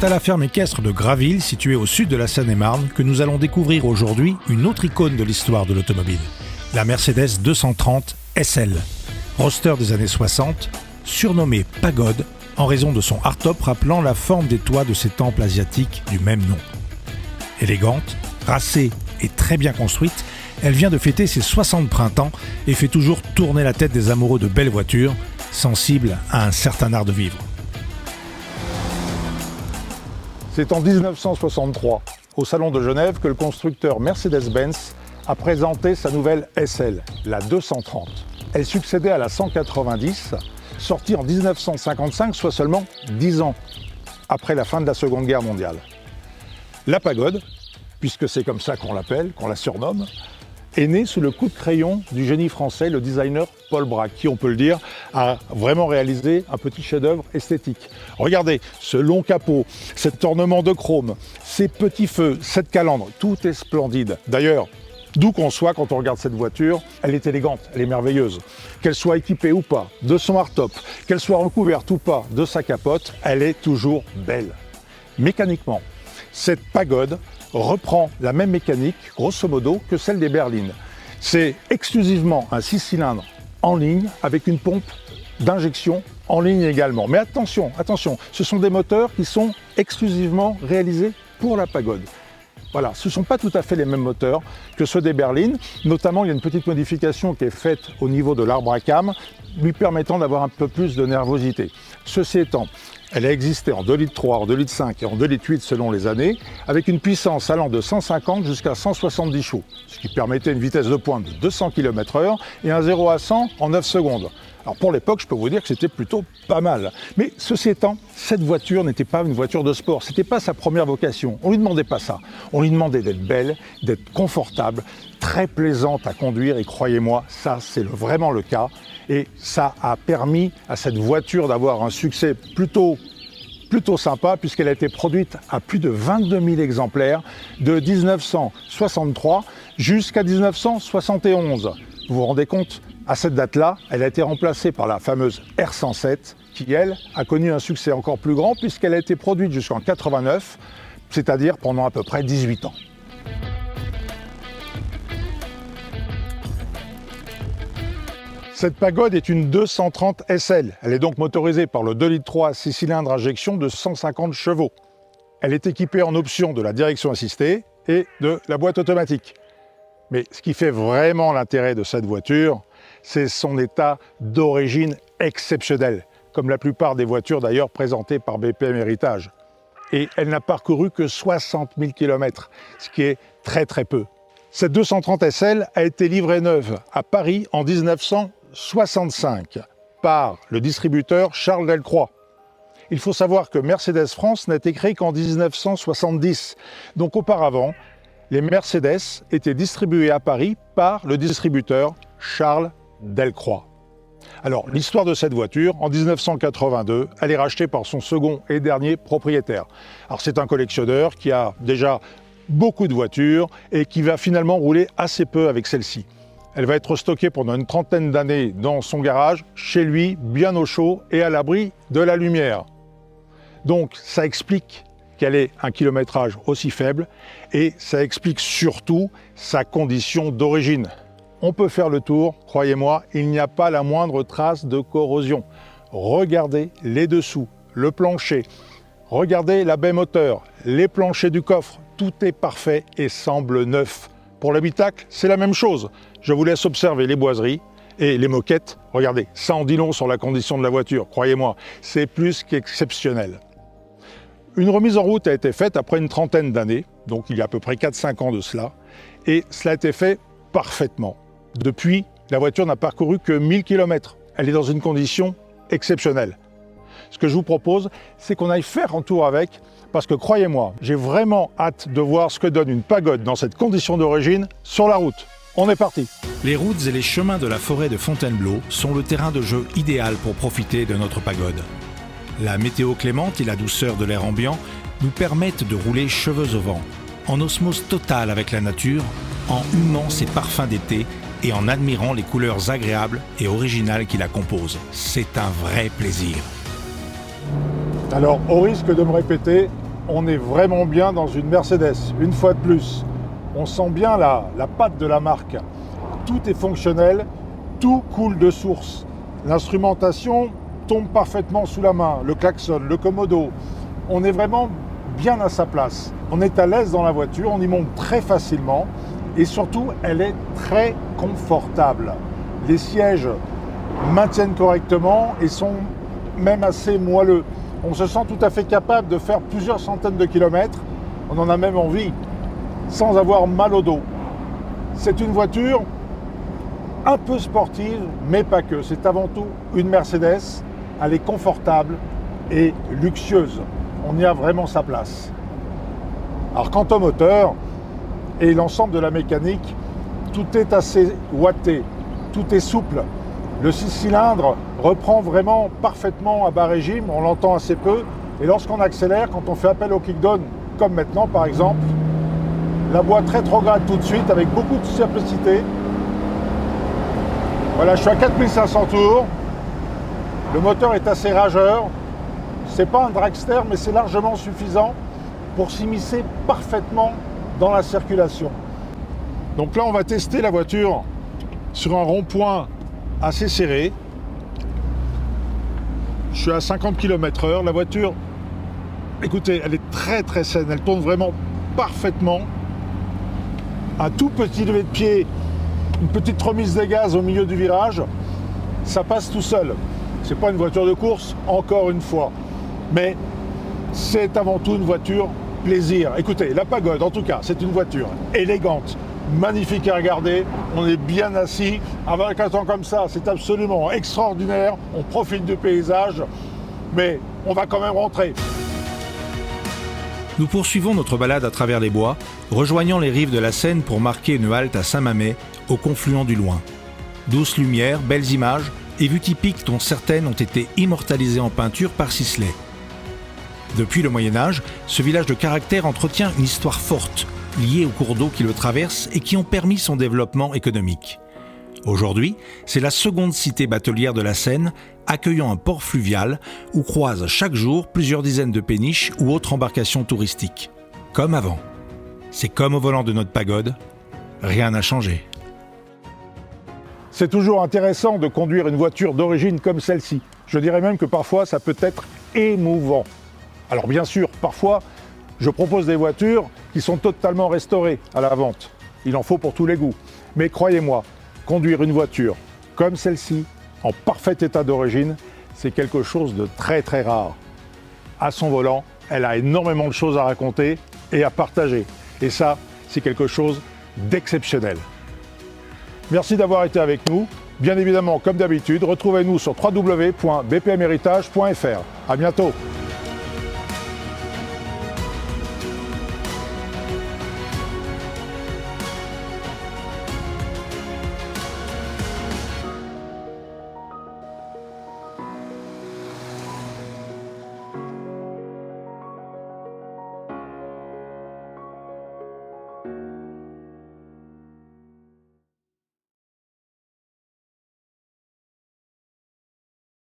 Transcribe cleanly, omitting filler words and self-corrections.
C'est à la ferme équestre de Graville, située au sud de la Seine-et-Marne, que nous allons découvrir aujourd'hui une autre icône de l'histoire de l'automobile, la Mercedes 230 SL. Roadster des années 60, surnommée Pagode en raison de son hardtop rappelant la forme des toits de ces temples asiatiques du même nom. Élégante, racée et très bien construite, elle vient de fêter ses 60 printemps et fait toujours tourner la tête des amoureux de belles voitures, sensibles à un certain art de vivre. C'est en 1963, au Salon de Genève, que le constructeur Mercedes-Benz a présenté sa nouvelle SL, la 230. Elle succédait à la 190, sortie en 1955, soit seulement 10 ans après la fin de la Seconde Guerre mondiale. La Pagode, puisque c'est comme ça qu'on l'appelle, qu'on la surnomme, est née sous le coup de crayon du génie français, le designer Paul Bracq, qui, on peut le dire, a vraiment réalisé un petit chef-d'œuvre esthétique. Regardez, ce long capot, cet ornement de chrome, ces petits feux, cette calandre, tout est splendide. D'ailleurs, d'où qu'on soit, quand on regarde cette voiture, elle est élégante, elle est merveilleuse. Qu'elle soit équipée ou pas de son hardtop, qu'elle soit recouverte ou pas de sa capote, elle est toujours belle. Mécaniquement, cette Pagode reprend la même mécanique, grosso modo, que celle des berlines. C'est exclusivement un 6 cylindres en ligne avec une pompe d'injection en ligne également. Mais attention, ce sont des moteurs qui sont exclusivement réalisés pour la Pagode. Voilà, ce ne sont pas tout à fait les mêmes moteurs que ceux des berlines. Notamment, il y a une petite modification qui est faite au niveau de l'arbre à cames, lui permettant d'avoir un peu plus de nervosité. Ceci étant, elle a existé en 2,3 litres, en 2,5 litres et en 2,8 litres selon les années, avec une puissance allant de 150 jusqu'à 170 chevaux, ce qui permettait une vitesse de pointe de 200 km/h et un 0 à 100 en 9 secondes. Alors pour l'époque, je peux vous dire que c'était plutôt pas mal. Mais ceci étant, cette voiture n'était pas une voiture de sport, c'était pas sa première vocation. On lui demandait pas ça. On lui demandait d'être belle, d'être confortable, très plaisante à conduire et croyez-moi, ça c'est vraiment le cas. Et ça a permis à cette voiture d'avoir un succès plutôt sympa puisqu'elle a été produite à plus de 22 000 exemplaires de 1963 jusqu'à 1971. Vous vous rendez compte ? À cette date-là, elle a été remplacée par la fameuse R107 qui, elle, a connu un succès encore plus grand puisqu'elle a été produite jusqu'en 89, c'est-à-dire pendant à peu près 18 ans. Cette Pagode est une 230 SL. Elle est donc motorisée par le 2,3 litres 6 cylindres injection de 150 chevaux. Elle est équipée en option de la direction assistée et de la boîte automatique. Mais ce qui fait vraiment l'intérêt de cette voiture, c'est son état d'origine exceptionnel, comme la plupart des voitures d'ailleurs présentées par BPM Héritage. Et elle n'a parcouru que 60 000 km, ce qui est très peu. Cette 230 SL a été livrée neuve à Paris en 1965 par le distributeur Charles Delcroix. Il faut savoir que Mercedes France n'a été créée qu'en 1970. Donc auparavant, les Mercedes étaient distribués à Paris par le distributeur Charles Delcroix. Alors, l'histoire de cette voiture, en 1982, elle est rachetée par son second et dernier propriétaire. Alors, c'est un collectionneur qui a déjà beaucoup de voitures et qui va finalement rouler assez peu avec celle-ci. Elle va être stockée pendant une trentaine d'années dans son garage, chez lui, bien au chaud et à l'abri de la lumière. Donc, ça explique qu'elle ait un kilométrage aussi faible et ça explique surtout sa condition d'origine. On peut faire le tour, croyez-moi, il n'y a pas la moindre trace de corrosion. Regardez les dessous, le plancher, regardez la baie moteur, les planchers du coffre, tout est parfait et semble neuf. Pour l'habitacle, c'est la même chose. Je vous laisse observer les boiseries et les moquettes. Regardez, ça en dit long sur la condition de la voiture, croyez-moi, c'est plus qu'exceptionnel. Une remise en route a été faite après une trentaine d'années, donc il y a à peu près 4-5 ans de cela, et cela a été fait parfaitement. Depuis, la voiture n'a parcouru que 1000 km. Elle est dans une condition exceptionnelle. Ce que je vous propose, c'est qu'on aille faire un tour avec, parce que croyez-moi, j'ai vraiment hâte de voir ce que donne une Pagode dans cette condition d'origine sur la route. On est parti! Les routes et les chemins de la forêt de Fontainebleau sont le terrain de jeu idéal pour profiter de notre Pagode. La météo clémente et la douceur de l'air ambiant nous permettent de rouler cheveux au vent, en osmose totale avec la nature, en humant ses parfums d'été et en admirant les couleurs agréables et originales qui la composent. C'est un vrai plaisir. Alors, au risque de me répéter, on est vraiment bien dans une Mercedes, une fois de plus. On sent bien la patte de la marque. Tout est fonctionnel, tout coule de source. L'instrumentation tombe parfaitement sous la main, le klaxon, le commodo. On est vraiment bien à sa place. On est à l'aise dans la voiture, on y monte très facilement et surtout, elle est très confortable. Les sièges maintiennent correctement et sont même assez moelleux. On se sent tout à fait capable de faire plusieurs centaines de kilomètres, on en a même envie, sans avoir mal au dos. C'est une voiture un peu sportive, mais pas que. C'est avant tout une Mercedes, elle est confortable et luxueuse. On y a vraiment sa place. Alors quant au moteur et l'ensemble de la mécanique, tout est assez watté, tout est souple. Le 6 cylindres reprend vraiment parfaitement à bas régime, on l'entend assez peu. Et lorsqu'on accélère, quand on fait appel au kick-down, comme maintenant par exemple, la boîte rétrograde tout de suite avec beaucoup de simplicité. Voilà, je suis à 4500 tours. Le moteur est assez rageur. C'est pas un dragster, mais c'est largement suffisant pour s'immiscer parfaitement dans la circulation. Donc là, on va tester la voiture sur un rond-point assez serré. Je suis à 50 km/h. La voiture, écoutez, elle est très très saine. Elle tourne vraiment parfaitement. Un tout petit lever de pied, une petite remise des gaz au milieu du virage, ça passe tout seul. C'est pas une voiture de course, encore une fois. Mais c'est avant tout une voiture plaisir. Écoutez, la Pagode, en tout cas, c'est une voiture élégante, magnifique à regarder. On est bien assis. Avec un temps comme ça, c'est absolument extraordinaire. On profite du paysage, mais on va quand même rentrer. Nous poursuivons notre balade à travers les bois, rejoignant les rives de la Seine pour marquer une halte à Saint-Mamet, au confluent du Loing. Douces lumières, belles images et vues typiques dont certaines ont été immortalisées en peinture par Sisley. Depuis le Moyen-Âge, ce village de caractère entretient une histoire forte, liée aux cours d'eau qui le traversent et qui ont permis son développement économique. Aujourd'hui, c'est la seconde cité batelière de la Seine, accueillant un port fluvial où croisent chaque jour plusieurs dizaines de péniches ou autres embarcations touristiques. Comme avant. C'est comme au volant de notre Pagode, rien n'a changé. C'est toujours intéressant de conduire une voiture d'origine comme celle-ci. Je dirais même que parfois, ça peut être émouvant. Alors bien sûr, parfois, je propose des voitures qui sont totalement restaurées à la vente. Il en faut pour tous les goûts. Mais croyez-moi, conduire une voiture comme celle-ci, en parfait état d'origine, c'est quelque chose de très très rare. À son volant, elle a énormément de choses à raconter et à partager. Et ça, c'est quelque chose d'exceptionnel. Merci d'avoir été avec nous. Bien évidemment, comme d'habitude, retrouvez-nous sur www.bpmheritage.fr. À bientôt.